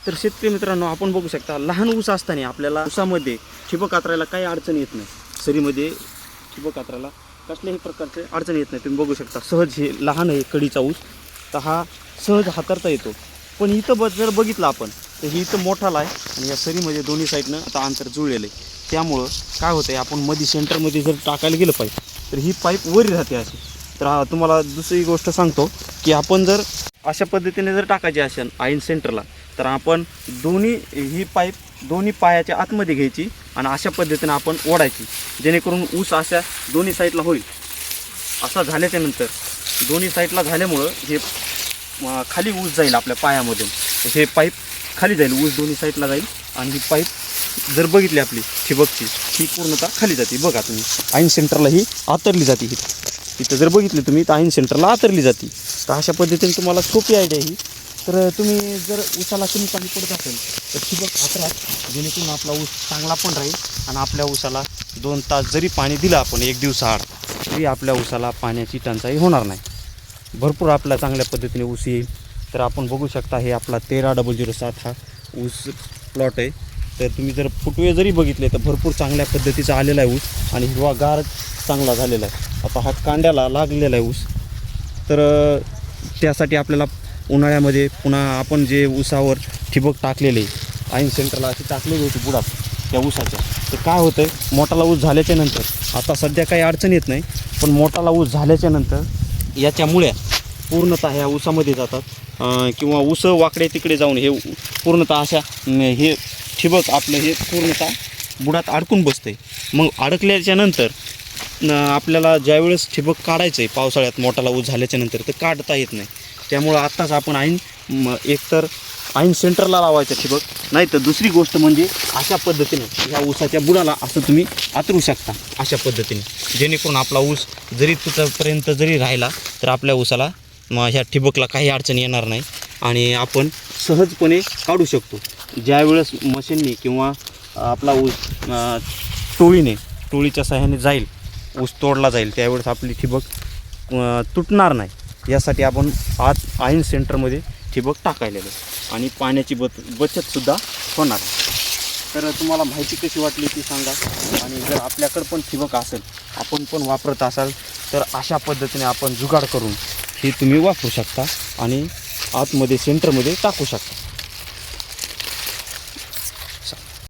तर शेतकरी मित्रांनो, आपण बघू शकता लहान ऊस असताना आपल्याला ऊसामध्ये ठिबक कातरायला काही अडचण येत नाही. सरीमध्ये ठिबक कातरायला कसल्याही प्रकारचे अडचण येत नाही. तुम्ही बघू शकता सहज हे लहान आहे कडीचा ऊस, तर हा सहज हाताळता येतो. पण इथं जर बघितलं आपण तर ही इथं मोठाला आहे आणि या सरीमध्ये दोन्ही साईडनं आता अंतर जुळलेलं आहे. त्यामुळं काय होतं आहे, आपण मध्ये सेंटरमध्ये जर टाकायला गेलं पाईप तर ही पाईप वरी राहते अशी. तर तुम्हाला दुसरी गोष्ट सांगतो की आपण जर अशा पद्धतीने जर टाकायची असेल आईन सेंटरला, तर आपण ही पाईप दोन्ही पायाच्या आतमध्ये घ्यायची आणि अशा पद्धतीने आपण ओढायची, जेणेकरून ऊस अशा दोन्ही साईडला होईल. असा झाल्याच्यानंतर दोन्ही साईडला झाल्यामुळं हे खाली ऊस जाईल आपल्या पायामधून. हे पाईप खाली जाईल, ऊस दोन्ही साईडला जाईल आणि ही पाईप जर बघितली आपली ठिबकची ही पूर्णतः खाली जाते. बघा तुम्ही आईन सेंटरला ही आतरली जाते. इथं जर बघितली तुम्ही तर आईन सेंटरला आतरली जाते. तर अशा पद्धतीने तुम्हाला सोपी आयडिया ही. तर तुम्ही जर ऊसाला कमी पाणी पडत असेल तर ठिबक आतरा, जेणेकरून आपला ऊस चांगला पण राहील आणि आपल्या ऊसाला 2 तास जरी पाणी दिलं आपण एक दिवसाआड तरी आपल्या ऊसाला पाण्याची टंचाई होणार नाही. भरपूर आपला चांगल्या पद्धतीने ऊस येईल. तर आपण बघू शकता हे आपला 13007 हा ऊस प्लॉट आहे. तर तुम्ही जर फुटवे जरी बघितले तर भरपूर चांगल्या पद्धतीचा आलेला आहे ऊस आणि हिरवागार चांगला झालेला आहे. आता हा कांड्याला लागलेला आहे ऊस. तर त्यासाठी आपल्याला उन्हाळ्यामध्ये पुन्हा आपण जे ऊसावर ठिबक टाकलेले आईन सेंटरला अशी टाकलेली होती बुडात त्या ऊसाच्या, तर काय होतं आहे, मोठाला ऊस झाल्याच्यानंतर आता सध्या काही अडचण येत नाही, पण मोठाला ऊस झाल्याच्यानंतर याच्या मुळ्या पूर्णतः ह्या ऊसामध्ये जातात किंवा ऊस वाकडे तिकडे जाऊन हे पूर्णतः अशा हे ठिबक आपलं हे पूर्णतः बुडात अडकून बसतं आहे. मग अडकल्याच्यानंतर आपल्याला ज्यावेळेस ठिबक काढायचं आहे पावसाळ्यात मोठाला ऊस झाल्याच्यानंतर तर काढता येत नाही. त्यामुळं आत्ताच आपण एकतर आईन सेंटरला लावायचं ठिबक, नाही तर दुसरी गोष्ट म्हणजे अशा पद्धतीने ह्या ऊसाच्या बुडाला असं तुम्ही आतरू शकता अशा पद्धतीने, जेणेकरून आपला ऊस जरी तिथंपर्यंत जरी राहिला तर आपल्या ऊसाला ह्या ठिबकला काही अडचण येणार नाही आणि आपण सहजपणे काढू शकतो. ज्यावेळेस मशीनने किंवा आपला ऊस टोळीच्या सहाय्याने जाईल, ऊस तोडला जाईल, त्यावेळेस आपली ठिबक तुटणार नाही. यासाठी आपण आईन सेंटरमध्ये ठिबक टाकायलेलं आहे आणि पाण्याची बचतसुद्धा होणार. तर तुम्हाला माहिती कशी वाटली ती सांगा. आणि जर आपल्याकडं पण ठिबक असेल, आपण पण वापरत असाल तर अशा पद्धतीने आपण जुगाड करून हे तुम्ही वापरू शकता आणि आतमध्ये सेंटरमध्ये टाकू शकता.